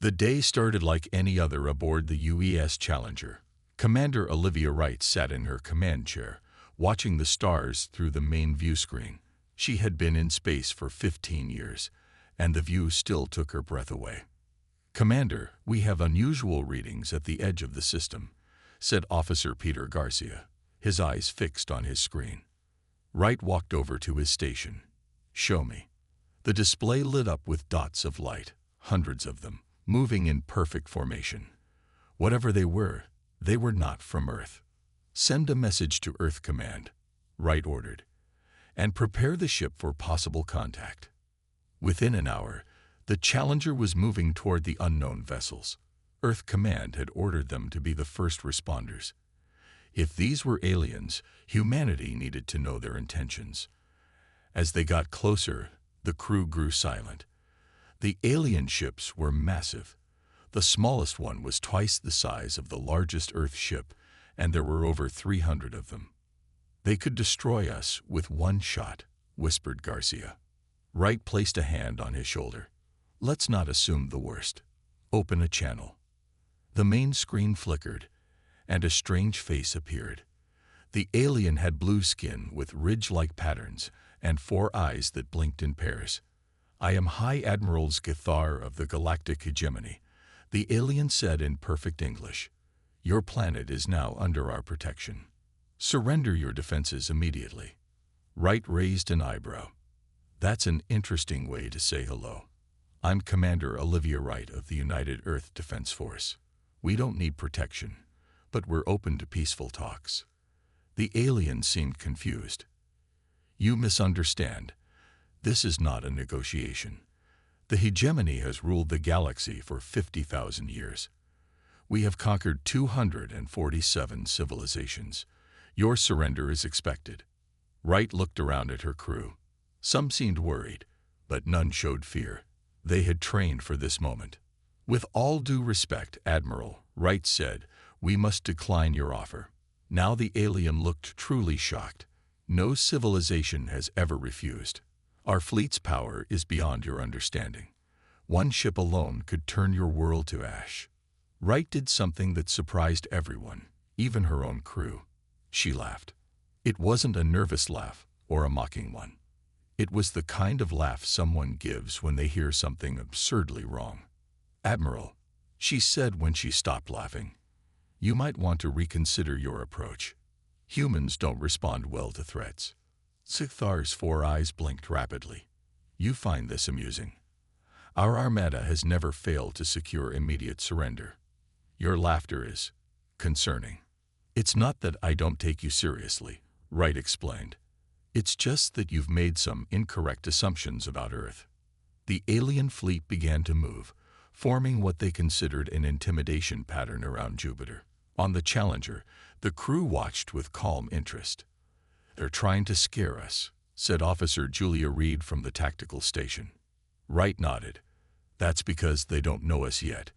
The day started like any other aboard the UES Challenger. Commander Olivia Wright sat in her command chair, watching the stars through the main view screen. She had been in space for 15 years, and the view still took her breath away. "Commander, we have unusual readings at the edge of the system," said Officer Peter Garcia, his eyes fixed on his screen. Wright walked over to his station. "Show me." The display lit up with dots of light, hundreds of them, moving in perfect formation. Whatever they were not from Earth. "Send a message to Earth Command," Wright ordered, "and prepare the ship for possible contact." Within an hour, the Challenger was moving toward the unknown vessels. Earth Command had ordered them to be the first responders. If these were aliens, humanity needed to know their intentions. As they got closer, the crew grew silent. The alien ships were massive. The smallest one was twice the size of the largest Earth ship, and there were over 300 of them. "They could destroy us with one shot," whispered Garcia. Wright placed a hand on his shoulder. "Let's not assume the worst. Open a channel." The main screen flickered, and a strange face appeared. The alien had blue skin with ridge-like patterns and 4 eyes that blinked in pairs. "I am High Admiral Scathar of the Galactic Hegemony," the alien said in perfect English. "Your planet is now under our protection. Surrender your defenses immediately." Wright raised an eyebrow. "That's an interesting way to say hello. I'm Commander Olivia Wright of the United Earth Defense Force. We don't need protection, but we're open to peaceful talks." The alien seemed confused. "You misunderstand. This is not a negotiation. The hegemony has ruled the galaxy for 50,000 years. We have conquered 247 civilizations. Your surrender is expected." Wright looked around at her crew. Some seemed worried, but none showed fear. They had trained for this moment. "With all due respect, Admiral," Wright said, "we must decline your offer." Now the alien looked truly shocked. "No civilization has ever refused. Our fleet's power is beyond your understanding. One ship alone could turn your world to ash." Wright did something that surprised everyone, even her own crew. She laughed. It wasn't a nervous laugh or a mocking one. It was the kind of laugh someone gives when they hear something absurdly wrong. "Admiral," she said when she stopped laughing, "you might want to reconsider your approach. Humans don't respond well to threats." Sicthar's 4 eyes blinked rapidly. "You find this amusing. Our armada has never failed to secure immediate surrender. Your laughter is concerning." "It's not that I don't take you seriously," Wright explained. "It's just that you've made some incorrect assumptions about Earth." The alien fleet began to move, forming what they considered an intimidation pattern around Jupiter. On the Challenger, the crew watched with calm interest. "They're trying to scare us," said Officer Julia Reed from the tactical station. Wright nodded. "That's because they don't know us yet.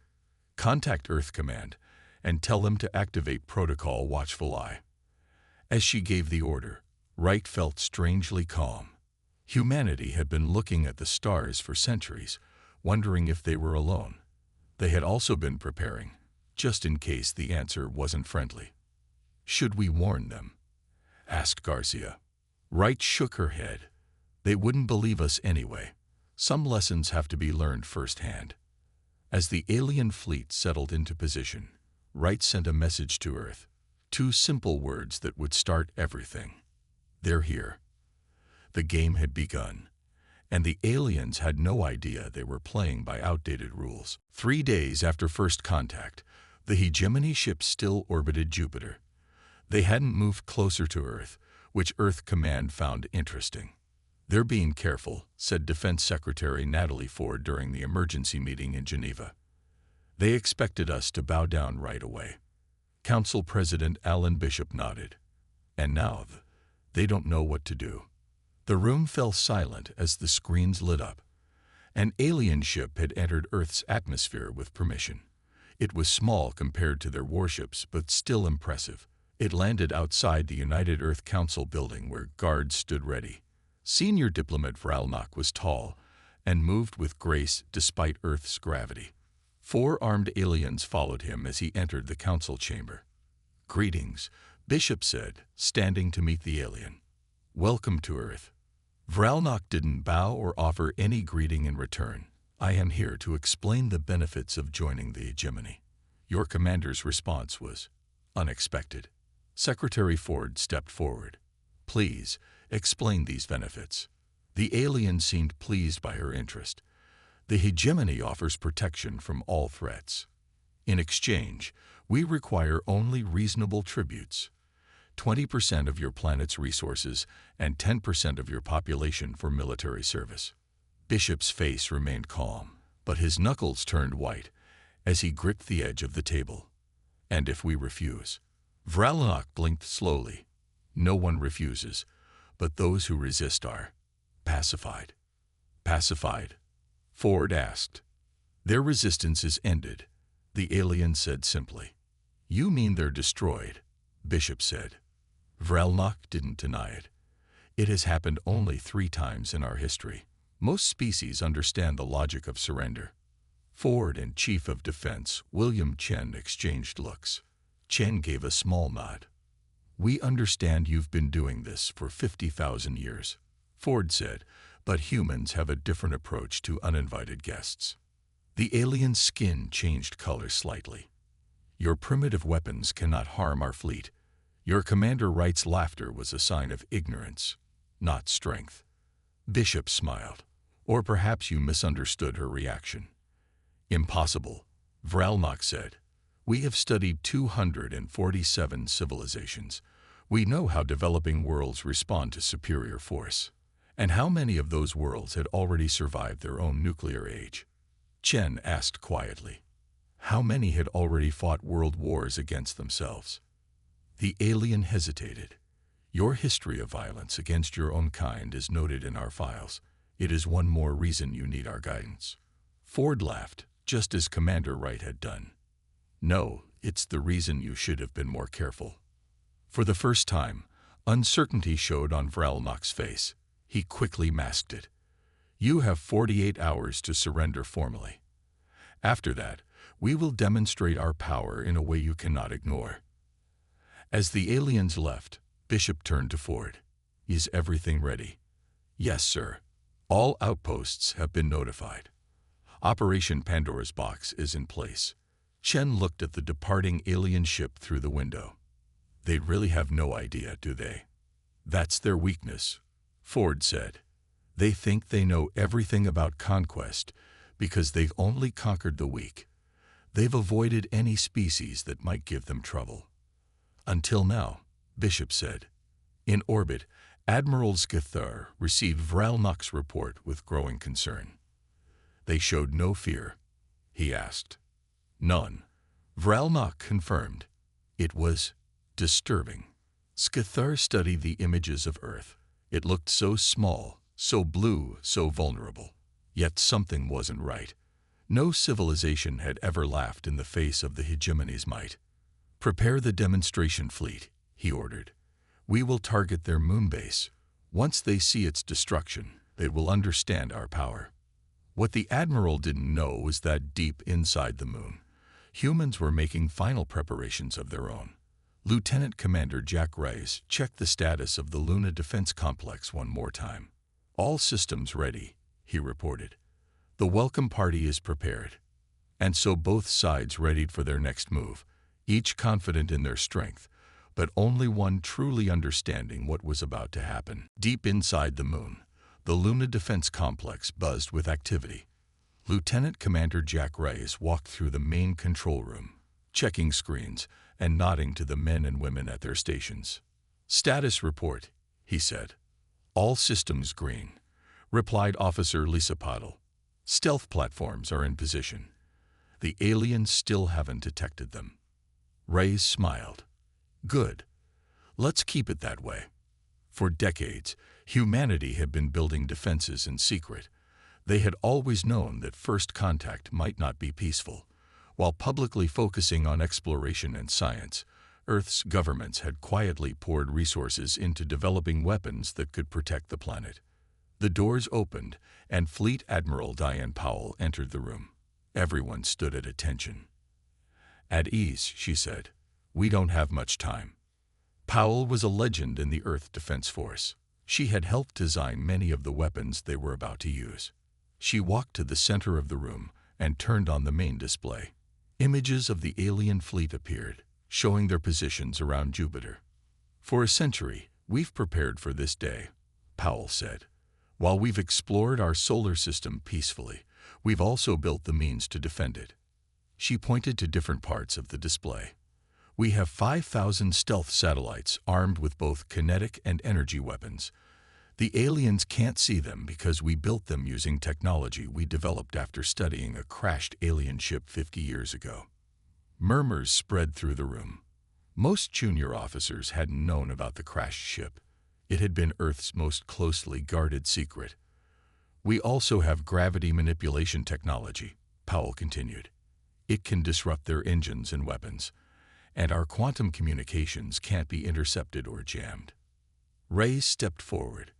Contact Earth Command and tell them to activate Protocol Watchful Eye." As she gave the order, Wright felt strangely calm. Humanity had been looking at the stars for centuries, wondering if they were alone. They had also been preparing, just in case the answer wasn't friendly. "Should we warn them?" asked Garcia. Wright shook her head. "They wouldn't believe us anyway. Some lessons have to be learned firsthand." As the alien fleet settled into position, Wright sent a message to Earth. 2 simple words that would start everything. "They're here." The game had begun, and the aliens had no idea they were playing by outdated rules. 3 days after first contact, the hegemony ships still orbited Jupiter. They hadn't moved closer to Earth, which Earth Command found interesting. "They're being careful," said Defense Secretary Natalie Ford during the emergency meeting in Geneva. "They expected us to bow down right away." Council President Alan Bishop nodded. "And now, they don't know what to do." The room fell silent as the screens lit up. An alien ship had entered Earth's atmosphere with permission. It was small compared to their warships, but still impressive. It landed outside the United Earth Council building where guards stood ready. Senior diplomat Vralnok was tall and moved with grace despite Earth's gravity. 4 armed aliens followed him as he entered the council chamber. "Greetings," Bishop said, standing to meet the alien. "Welcome to Earth." Vralnok didn't bow or offer any greeting in return. "I am here to explain the benefits of joining the hegemony." Your commander's response was unexpected. Secretary Ford stepped forward. "Please, explain these benefits." The alien seemed pleased by her interest. "The hegemony offers protection from all threats. In exchange, we require only reasonable tributes. 20% of your planet's resources and 10% of your population for military service." Bishop's face remained calm, but his knuckles turned white as he gripped the edge of the table. "And if we refuse?" Vralnok blinked slowly. "No one refuses, but those who resist are pacified." "Pacified?" Ford asked. "Their resistance is ended," the alien said simply. "You mean they're destroyed," Bishop said. Vralnok didn't deny it. "It has happened only 3 times in our history. Most species understand the logic of surrender." Ford and Chief of Defense William Chen exchanged looks. Chen gave a small nod. "We understand you've been doing this for 50,000 years," Ford said, "but humans have a different approach to uninvited guests." The alien's skin changed color slightly. "Your primitive weapons cannot harm our fleet." Your Commander Wright's laughter was a sign of ignorance, not strength. Bishop smiled. "Or perhaps you misunderstood her reaction." "Impossible," Vralnok said. "We have studied 247 civilizations. We know how developing worlds respond to superior force. And how many of those worlds had already survived their own nuclear age?" Chen asked quietly. "How many had already fought world wars against themselves?" The alien hesitated. "Your history of violence against your own kind is noted in our files. It is one more reason you need our guidance." Ford laughed, just as Commander Wright had done. "No, it's the reason you should have been more careful." For the first time, uncertainty showed on Vralnok's face. He quickly masked it. "You have 48 hours to surrender formally. After that, we will demonstrate our power in a way you cannot ignore." As the aliens left, Bishop turned to Ford. "Is everything ready?" "Yes, sir. All outposts have been notified. Operation Pandora's Box is in place." Chen looked at the departing alien ship through the window. "They really have no idea, do they?" "That's their weakness," Ford said. "They think they know everything about conquest because they've only conquered the weak. They've avoided any species that might give them trouble." "Until now," Bishop said. In orbit, Admiral Skithar received Vralnok's report with growing concern. "They showed no fear?" he asked. "None," Vralnok confirmed. "It was disturbing." Skithar studied the images of Earth. It looked so small, so blue, so vulnerable. Yet something wasn't right. No civilization had ever laughed in the face of the hegemony's might. "Prepare the demonstration fleet," he ordered. "We will target their moon base. Once they see its destruction, they will understand our power." What the Admiral didn't know was that deep inside the moon, humans were making final preparations of their own. Lieutenant Commander Jack Rice checked the status of the Luna Defense Complex one more time. "All systems ready," he reported. "The welcome party is prepared." And so both sides readied for their next move, each confident in their strength, but only one truly understanding what was about to happen. Deep inside the moon, the Luna Defense Complex buzzed with activity. Lieutenant Commander Jack Rice walked through the main control room, checking screens and nodding to the men and women at their stations. "Status report," he said. "All systems green," replied Officer Lisapadal. "Stealth platforms are in position. The aliens still haven't detected them." Rice smiled. "Good. Let's keep it that way." For decades, humanity had been building defenses in secret. They had always known that first contact might not be peaceful. While publicly focusing on exploration and science, Earth's governments had quietly poured resources into developing weapons that could protect the planet. The doors opened, and Fleet Admiral Diane Powell entered the room. Everyone stood at attention. "At ease," she said. "We don't have much time." Powell was a legend in the Earth Defense Force. She had helped design many of the weapons they were about to use. She walked to the center of the room and turned on the main display. Images of the alien fleet appeared, showing their positions around Jupiter. "For a century, we've prepared for this day," Powell said. "While we've explored our solar system peacefully, we've also built the means to defend it." She pointed to different parts of the display. "We have 5,000 stealth satellites armed with both kinetic and energy weapons. The aliens can't see them because we built them using technology we developed after studying a crashed alien ship 50 years ago." Murmurs spread through the room. Most junior officers hadn't known about the crashed ship. It had been Earth's most closely guarded secret. "We also have gravity manipulation technology," Powell continued. "It can disrupt their engines and weapons, and our quantum communications can't be intercepted or jammed." Ray stepped forward.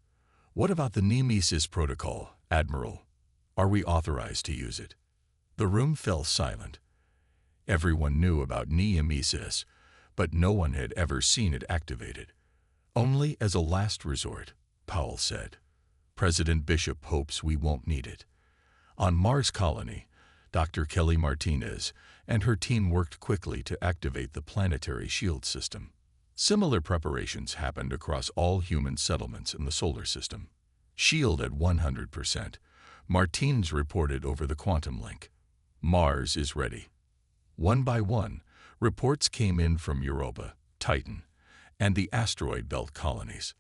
"What about the Nemesis protocol, Admiral? Are we authorized to use it?" The room fell silent. Everyone knew about Nemesis, but no one had ever seen it activated. "Only as a last resort," Powell said. "President Bishop hopes we won't need it." On Mars Colony, Dr. Kelly Martinez and her team worked quickly to activate the planetary shield system. Similar preparations happened across all human settlements in the solar system. "Shield at 100%, Martinez reported over the quantum link. "Mars is ready." One by one, reports came in from Europa, Titan, and the asteroid belt colonies.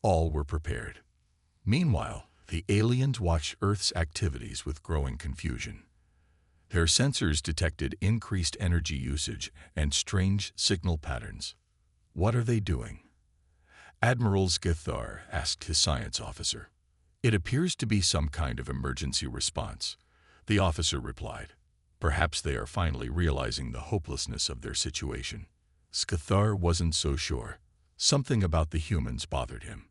All were prepared. Meanwhile, the aliens watched Earth's activities with growing confusion. Their sensors detected increased energy usage and strange signal patterns. "What are they doing?" Admiral Skithar asked his science officer. "It appears to be some kind of emergency response," the officer replied. "Perhaps they are finally realizing the hopelessness of their situation." Skithar wasn't so sure. Something about the humans bothered him.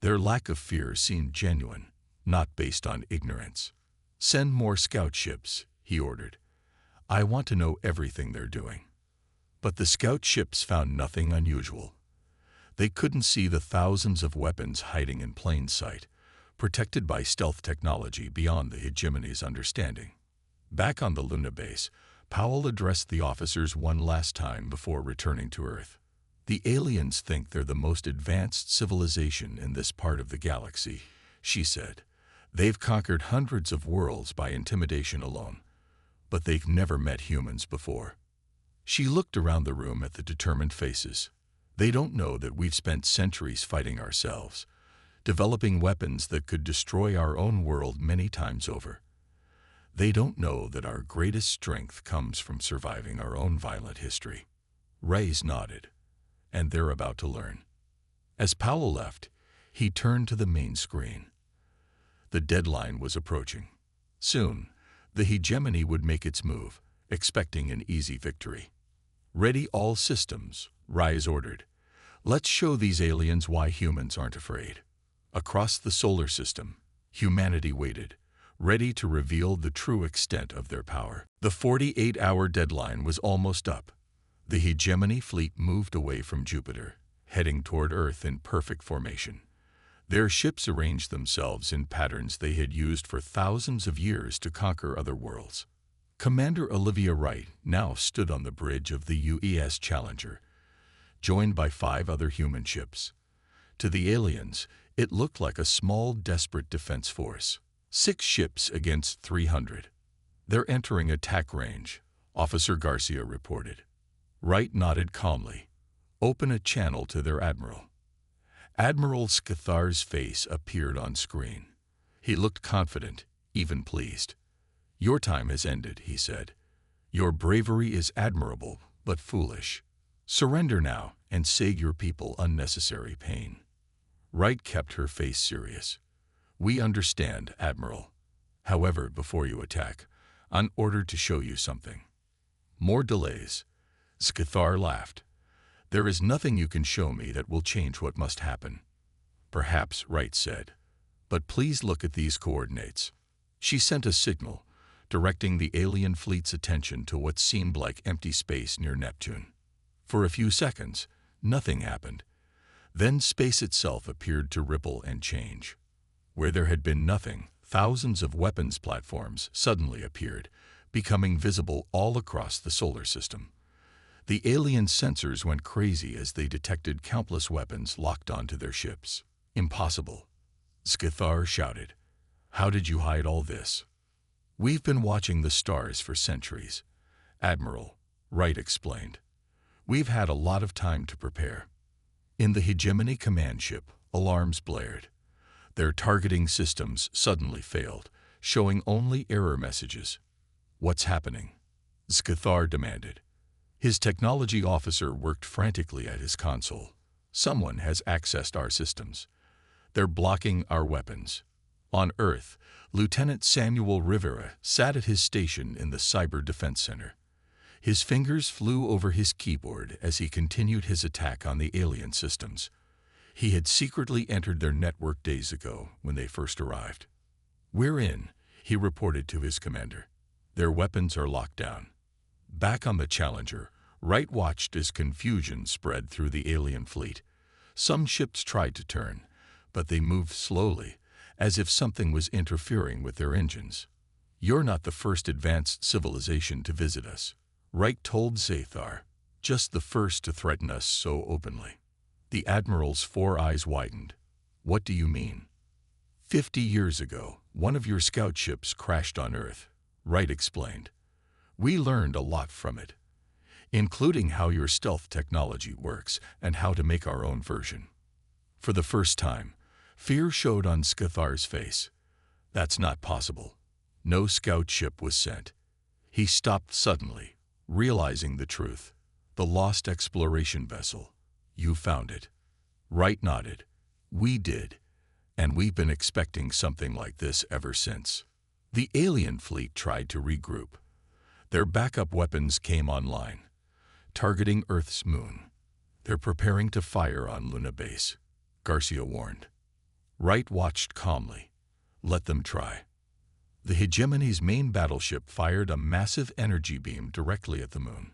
Their lack of fear seemed genuine, not based on ignorance. "Send more scout ships," he ordered. "I want to know everything they're doing." But the scout ships found nothing unusual. They couldn't see the thousands of weapons hiding in plain sight, protected by stealth technology beyond the hegemony's understanding. Back on the Luna base, Powell addressed the officers one last time before returning to Earth. "The aliens think they're the most advanced civilization in this part of the galaxy," she said. "They've conquered hundreds of worlds by intimidation alone, but they've never met humans before." She looked around the room at the determined faces. "They don't know that we've spent centuries fighting ourselves, developing weapons that could destroy our own world many times over. They don't know that our greatest strength comes from surviving our own violent history." Reyes nodded. "And they're about to learn." As Powell left, he turned to the main screen. The deadline was approaching. Soon, the hegemony would make its move, expecting an easy victory. "Ready all systems," Reyes ordered. "Let's show these aliens why humans aren't afraid." Across the solar system, humanity waited, ready to reveal the true extent of their power. The 48-hour deadline was almost up. The hegemony fleet moved away from Jupiter, heading toward Earth in perfect formation. Their ships arranged themselves in patterns they had used for thousands of years to conquer other worlds. Commander Olivia Wright now stood on the bridge of the UES Challenger, joined by 5 other human ships. To the aliens, it looked like a small, desperate defense force. 6 ships against 300. "They're entering attack range," Officer Garcia reported. Wright nodded calmly. "Open a channel to their admiral." Admiral Skithar's face appeared on screen. He looked confident, even pleased. "Your time has ended," he said. "Your bravery is admirable, but foolish. Surrender now and save your people unnecessary pain." Wright kept her face serious. "We understand, Admiral. However, before you attack, I'm ordered to show you something." "More delays." Skithar laughed. "There is nothing you can show me that will change what must happen." "Perhaps," Wright said. "But please look at these coordinates." She sent a signal, directing the alien fleet's attention to what seemed like empty space near Neptune. For a few seconds, nothing happened. Then space itself appeared to ripple and change. Where there had been nothing, thousands of weapons platforms suddenly appeared, becoming visible all across the solar system. The alien sensors went crazy as they detected countless weapons locked onto their ships. "Impossible," Scythar shouted. "How did you hide all this?" "We've been watching the stars for centuries," Admiral Wright explained. "We've had a lot of time to prepare." In the Hegemony command ship, alarms blared. Their targeting systems suddenly failed, showing only error messages. "What's happening?" Scythar demanded. His technology officer worked frantically at his console. "Someone has accessed our systems. They're blocking our weapons." On Earth, Lieutenant Samuel Rivera sat at his station in the Cyber Defense Center. His fingers flew over his keyboard as he continued his attack on the alien systems. He had secretly entered their network days ago when they first arrived. "We're in," he reported to his commander. "Their weapons are locked down." Back on the Challenger, Wright watched as confusion spread through the alien fleet. Some ships tried to turn, but they moved slowly, as if something was interfering with their engines. "You're not the first advanced civilization to visit us," Wright told Scythar, "just the first to threaten us so openly." The Admiral's four eyes widened. "What do you mean?" 50 years ago, one of your scout ships crashed on Earth," Wright explained. "We learned a lot from it, including how your stealth technology works and how to make our own version." For the first time, fear showed on Scythar's face. "That's not possible." No scout ship was sent. He stopped suddenly, realizing the truth. "The lost exploration vessel. You found it." Wright nodded. "We did, and we've been expecting something like this ever since." The alien fleet tried to regroup. Their backup weapons came online, targeting Earth's moon. "They're preparing to fire on Luna Base," Garcia warned. Wright watched calmly. "Let them try." The Hegemony's main battleship fired a massive energy beam directly at the moon.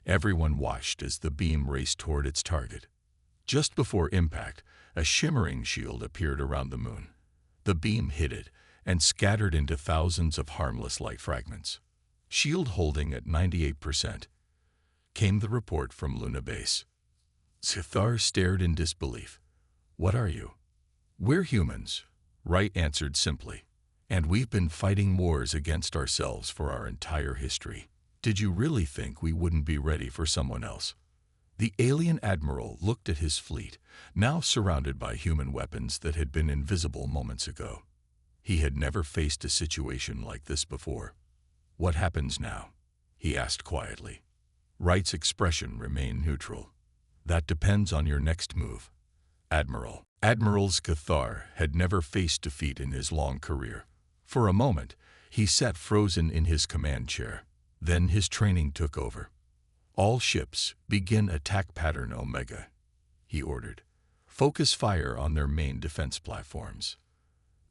Everyone watched as the beam raced toward its target. Just before impact, a shimmering shield appeared around the moon. The beam hit it and scattered into thousands of harmless light fragments. "Shield holding at 98%, came the report from Luna Base. Scythar stared in disbelief. "What are you?" "We're humans," Wright answered simply. "And we've been fighting wars against ourselves for our entire history. Did you really think we wouldn't be ready for someone else?" The alien admiral looked at his fleet, now surrounded by human weapons that had been invisible moments ago. He had never faced a situation like this before. "What happens now?" he asked quietly. Wright's expression remained neutral. "That depends on your next move, Admiral." Admiral Scythar had never faced defeat in his long career. For a moment, he sat frozen in his command chair. Then his training took over. "All ships, begin attack pattern Omega," he ordered. "Focus fire on their main defense platforms."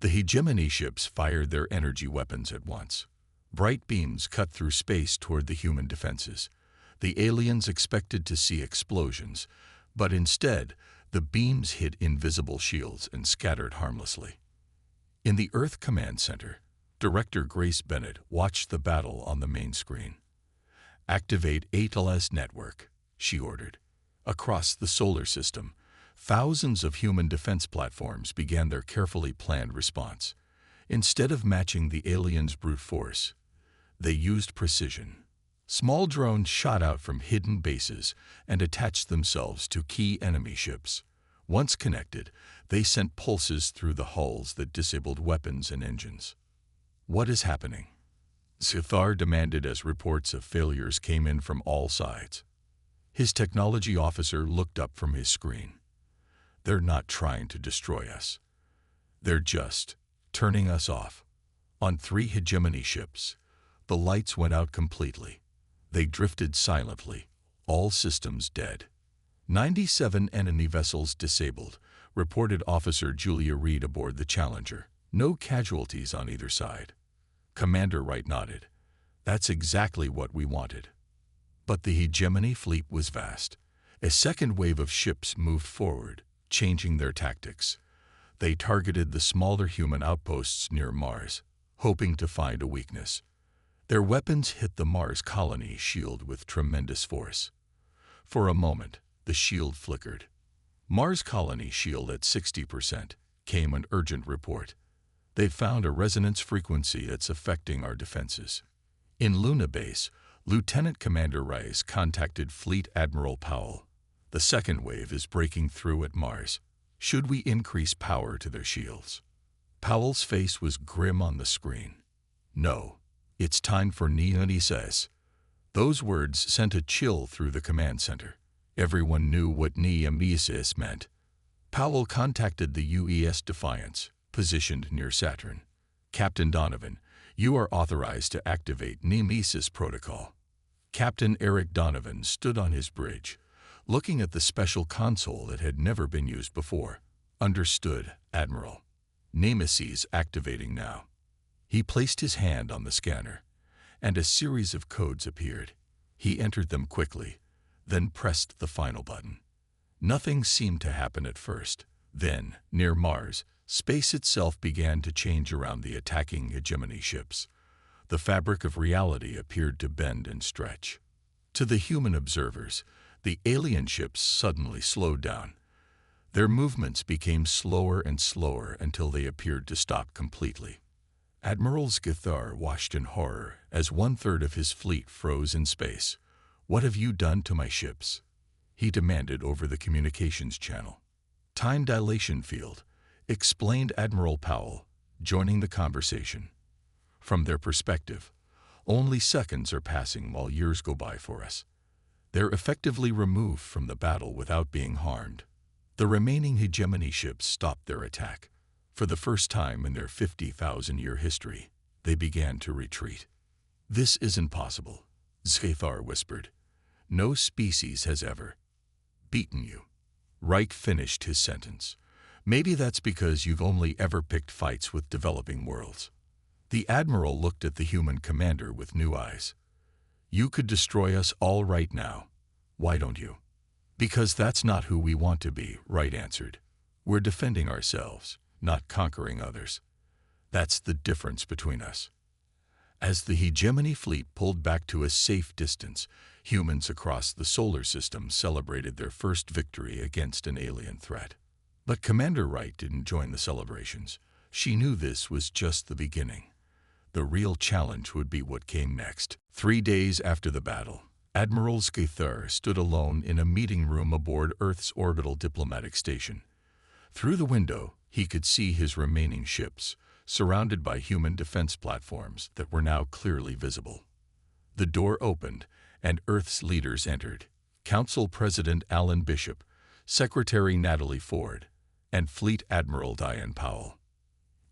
The Hegemony ships fired their energy weapons at once. Bright beams cut through space toward the human defenses. The aliens expected to see explosions, but instead, the beams hit invisible shields and scattered harmlessly. In the Earth Command Center, Director Grace Bennett watched the battle on the main screen. "Activate ATLS network," she ordered. Across the solar system, thousands of human defense platforms began their carefully planned response. Instead of matching the aliens' brute force, they used precision. Small drones shot out from hidden bases and attached themselves to key enemy ships. Once connected, they sent pulses through the hulls that disabled weapons and engines. "What is happening?" Scythar demanded as reports of failures came in from all sides. His technology officer looked up from his screen. "They're not trying to destroy us. They're just turning us off." On 3 Hegemony ships, the lights went out completely. They drifted silently, all systems dead. 97 enemy vessels disabled, reported Officer Julia Reed aboard the Challenger. No casualties on either side. Commander Wright nodded. That's exactly what we wanted. But the hegemony fleet was vast. A second wave of ships moved forward, changing their tactics. They targeted the smaller human outposts near Mars, hoping to find a weakness. Their weapons hit the Mars colony shield with tremendous force. For a moment, the shield flickered. Mars colony shield at 60%, came an urgent report. They've found a resonance frequency that's affecting our defenses. In Luna Base, Lieutenant Commander Rice contacted Fleet Admiral Powell. The second wave is breaking through at Mars. Should we increase power to their shields? Powell's face was grim on the screen. No, it's time for Nemesis. Those words sent a chill through the command center. Everyone knew what Nemesis meant. Powell contacted the UES Defiance, positioned near Saturn. Captain Donovan, you are authorized to activate Nemesis protocol. Captain Eric Donovan stood on his bridge, looking at the special console that had never been used before. Understood, Admiral. Nemesis activating now. He placed his hand on the scanner, and a series of codes appeared. He entered them quickly, then pressed the final button. Nothing seemed to happen at first. Then, near Mars, space itself began to change around the attacking hegemony ships. The fabric of reality appeared to bend and stretch. To the human observers, the alien ships suddenly slowed down. Their movements became slower and slower until they appeared to stop completely. Admiral Skithar watched in horror as 1/3 of his fleet froze in space. "What have you done to my ships?" he demanded over the communications channel. "Time dilation field," explained Admiral Powell, joining the conversation. From their perspective, only seconds are passing while years go by for us. They're effectively removed from the battle without being harmed. The remaining hegemony ships stopped their attack. For the first time in their 50,000-year history, they began to retreat. "This isn't possible," Skithar whispered. "No species has ever beaten you." Reich finished his sentence. "Maybe that's because you've only ever picked fights with developing worlds." The Admiral looked at the human commander with new eyes. "You could destroy us all right now. Why don't you?" "Because that's not who we want to be," Wright answered. "We're defending ourselves, not conquering others. That's the difference between us." As the hegemony fleet pulled back to a safe distance, humans across the solar system celebrated their first victory against an alien threat. But Commander Wright didn't join the celebrations. She knew this was just the beginning. The real challenge would be what came next. 3 days after the battle, Admiral Skithar stood alone in a meeting room aboard Earth's orbital diplomatic station. Through the window, he could see his remaining ships, surrounded by human defense platforms that were now clearly visible. The door opened, and Earth's leaders entered: Council President Alan Bishop, Secretary Natalie Ford, and Fleet Admiral Diane Powell.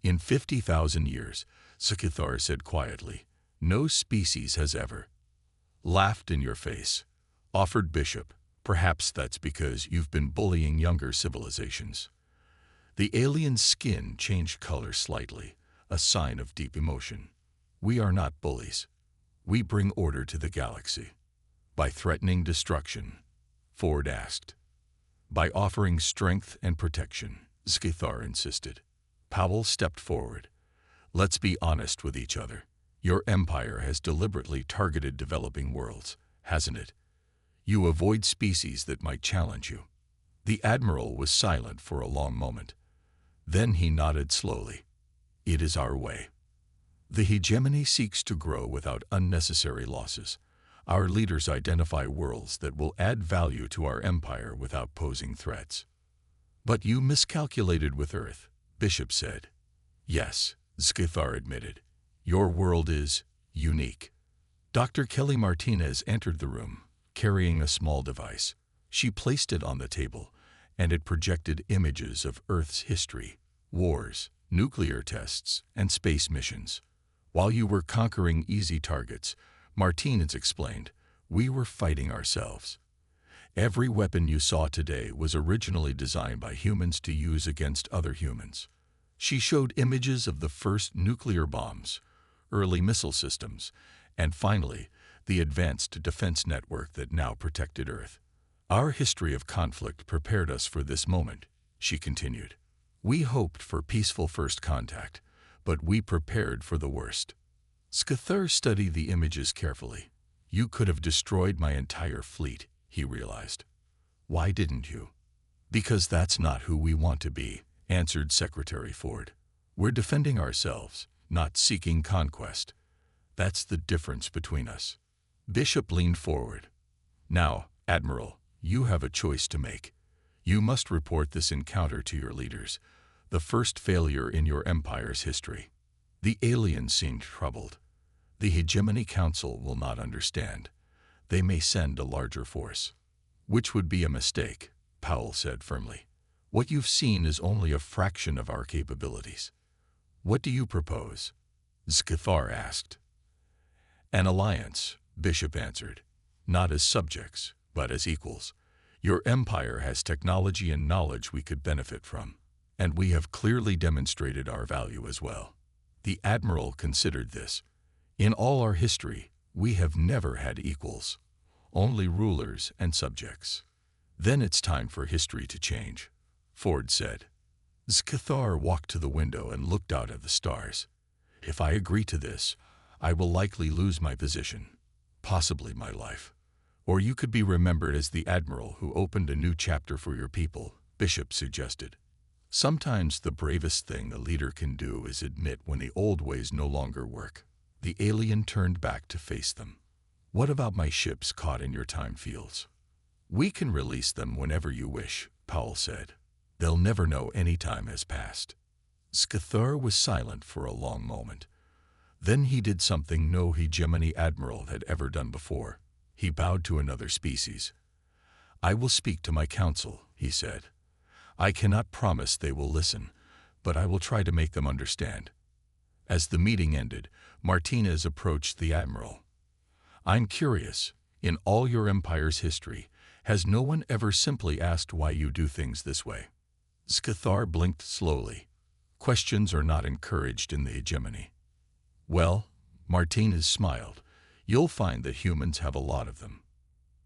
"In 50,000 years, Skithar said quietly, no species has ever laughed in your face," offered Bishop. "Perhaps that's because you've been bullying younger civilizations." The alien's skin changed color slightly, a sign of deep emotion. "We are not bullies. We bring order to the galaxy." "By threatening destruction?" Ford asked. "By offering strength and protection," Skithar insisted. Powell stepped forward. "Let's be honest with each other. Your empire has deliberately targeted developing worlds, hasn't it? You avoid species that might challenge you." The Admiral was silent for a long moment. Then he nodded slowly. "It is our way. The hegemony seeks to grow without unnecessary losses. Our leaders identify worlds that will add value to our empire without posing threats." "But you miscalculated with Earth," Bishop said. "Yes," Skithar admitted. "Your world is unique." Dr. Kelly Martinez entered the room, carrying a small device. She placed it on the table, and it projected images of Earth's history, wars, nuclear tests, and space missions. "While you were conquering easy targets," Martinez explained, "we were fighting ourselves. Every weapon you saw today was originally designed by humans to use against other humans." She showed images of the first nuclear bombs, early missile systems, and finally, the advanced defense network that now protected Earth. Our history of conflict prepared us for this moment, she continued. We hoped for peaceful first contact, but we prepared for the worst. Scathar studied the images carefully. You could have destroyed my entire fleet, he realized. Why didn't you? Because that's not who we want to be, answered Secretary Ford. We're defending ourselves, not seeking conquest. That's the difference between us. Bishop leaned forward. Now, Admiral, you have a choice to make. You must report this encounter to your leaders, the first failure in your empire's history. The alien seemed troubled. The Hegemony Council will not understand. They may send a larger force. Which would be a mistake, Powell said firmly. What you've seen is only a fraction of our capabilities. What do you propose? Scathar asked. An alliance, Bishop answered. Not as subjects, but as equals. Your empire has technology and knowledge we could benefit from, and we have clearly demonstrated our value as well. The Admiral considered this. In all our history, we have never had equals, only rulers and subjects. Then it's time for history to change, Ford said. Scathar walked to the window and looked out at the stars. If I agree to this, I will likely lose my position, possibly my life. Or you could be remembered as the admiral who opened a new chapter for your people, Bishop suggested. Sometimes the bravest thing a leader can do is admit when the old ways no longer work. The alien turned back to face them. What about my ships caught in your time fields? We can release them whenever you wish, Powell said. They'll never know any time has passed. Scathar was silent for a long moment. Then he did something no Hegemony admiral had ever done before. He bowed to another species. I will speak to my council, he said. I cannot promise they will listen, but I will try to make them understand. As the meeting ended, Martinez approached the admiral. I'm curious, in all your empire's history, has no one ever simply asked why you do things this way? Scathar blinked slowly. Questions are not encouraged in the hegemony. Well, Martinez smiled. You'll find that humans have a lot of them.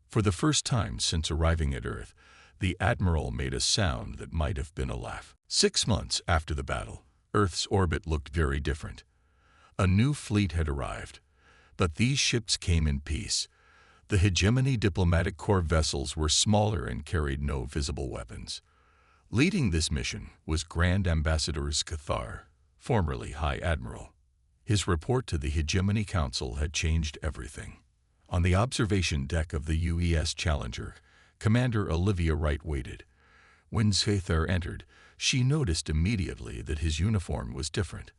For the first time since arriving at Earth, the admiral made a sound that might have been a laugh. 6 months after the battle, Earth's orbit looked very different. A new fleet had arrived, but these ships came in peace. The Hegemony Diplomatic Corps vessels were smaller and carried no visible weapons. Leading this mission was Grand Ambassador Scathar, formerly High Admiral. His report to the Hegemony Council had changed everything. On the observation deck of the UES Challenger, Commander Olivia Wright waited. When Scathar entered, she noticed immediately that his uniform was different.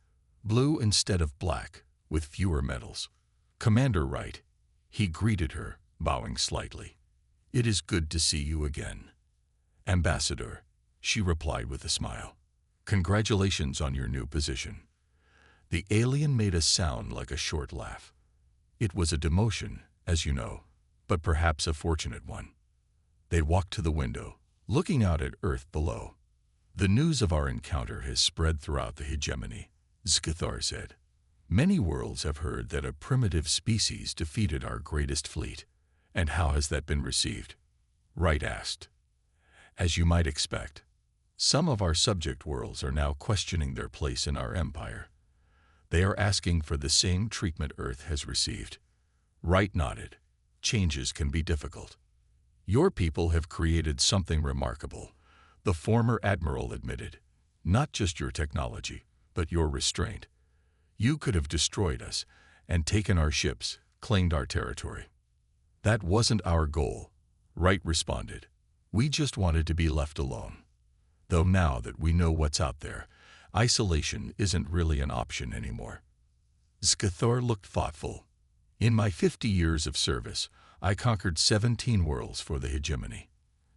Blue instead of black, with fewer medals. Commander Wright, he greeted her, bowing slightly. It is good to see you again. Ambassador, she replied with a smile. Congratulations on your new position. The alien made a sound like a short laugh. It was a demotion, as you know, but perhaps a fortunate one. They walked to the window, looking out at Earth below. The news of our encounter has spread throughout the hegemony, Scathar said. Many worlds have heard that a primitive species defeated our greatest fleet. And how has that been received? Wright asked. As you might expect, some of our subject worlds are now questioning their place in our empire. They are asking for the same treatment Earth has received. Wright nodded. Changes can be difficult. Your people have created something remarkable, the former admiral admitted. Not just your technology, but your restraint. You could have destroyed us and taken our ships, claimed our territory. That wasn't our goal, Wright responded. We just wanted to be left alone. Though now that we know what's out there, isolation isn't really an option anymore. Scathar looked thoughtful. In my 50 years of service, I conquered 17 worlds for the hegemony.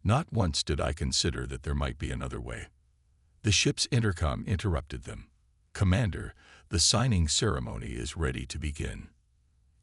Not once did I consider that there might be another way. The ship's intercom interrupted them. Commander, the signing ceremony is ready to begin.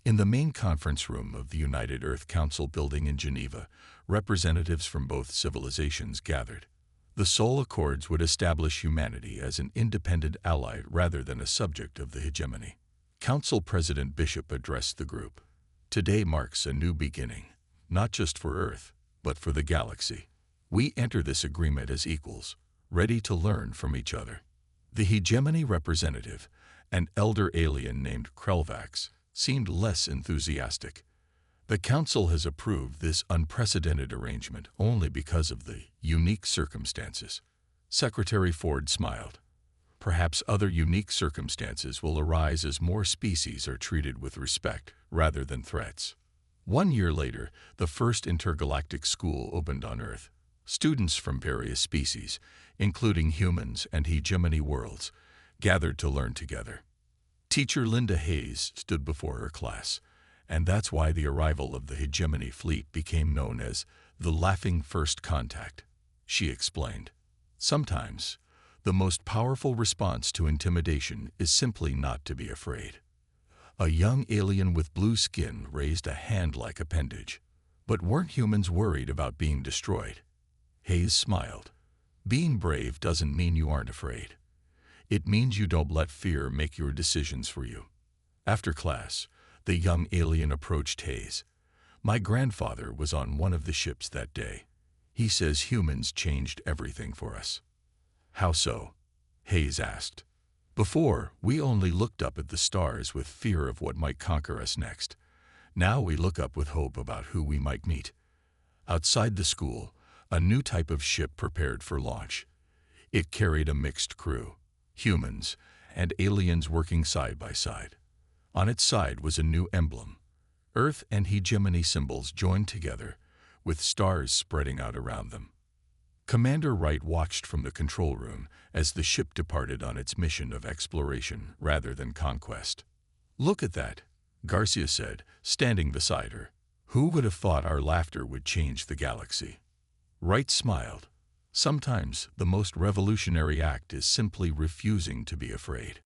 In the main conference room of the United Earth Council building in Geneva, representatives from both civilizations gathered. The Sol Accords would establish humanity as an independent ally rather than a subject of the hegemony. Council President Bishop addressed the group. Today marks a new beginning, not just for Earth, but for the galaxy. We enter this agreement as equals, ready to learn from each other. The hegemony representative, an elder alien named Krelvax, seemed less enthusiastic. The Council has approved this unprecedented arrangement only because of the unique circumstances. Secretary Ford smiled. Perhaps other unique circumstances will arise as more species are treated with respect rather than threats. 1 year later, the first intergalactic school opened on Earth. Students from various species, including humans and hegemony worlds, gathered to learn together. Teacher Linda Hayes stood before her class, and that's why the arrival of the hegemony fleet became known as the Laughing First Contact. She explained, "Sometimes, the most powerful response to intimidation is simply not to be afraid." A young alien with blue skin raised a hand-like appendage. But weren't humans worried about being destroyed? Hayes smiled. Being brave doesn't mean you aren't afraid. It means you don't let fear make your decisions for you. After class, the young alien approached Hayes. "My grandfather was on one of the ships that day. He says humans changed everything for us." "How so?" Hayes asked. "Before, we only looked up at the stars with fear of what might conquer us next. Now we look up with hope about who we might meet." Outside the school, a new type of ship prepared for launch. It carried a mixed crew, humans and aliens working side by side. On its side was a new emblem. Earth and hegemony symbols joined together, with stars spreading out around them. Commander Wright watched from the control room as the ship departed on its mission of exploration rather than conquest. "Look at that," Garcia said, standing beside her. "Who would have thought our laughter would change the galaxy?" Wright smiled. "Sometimes the most revolutionary act is simply refusing to be afraid."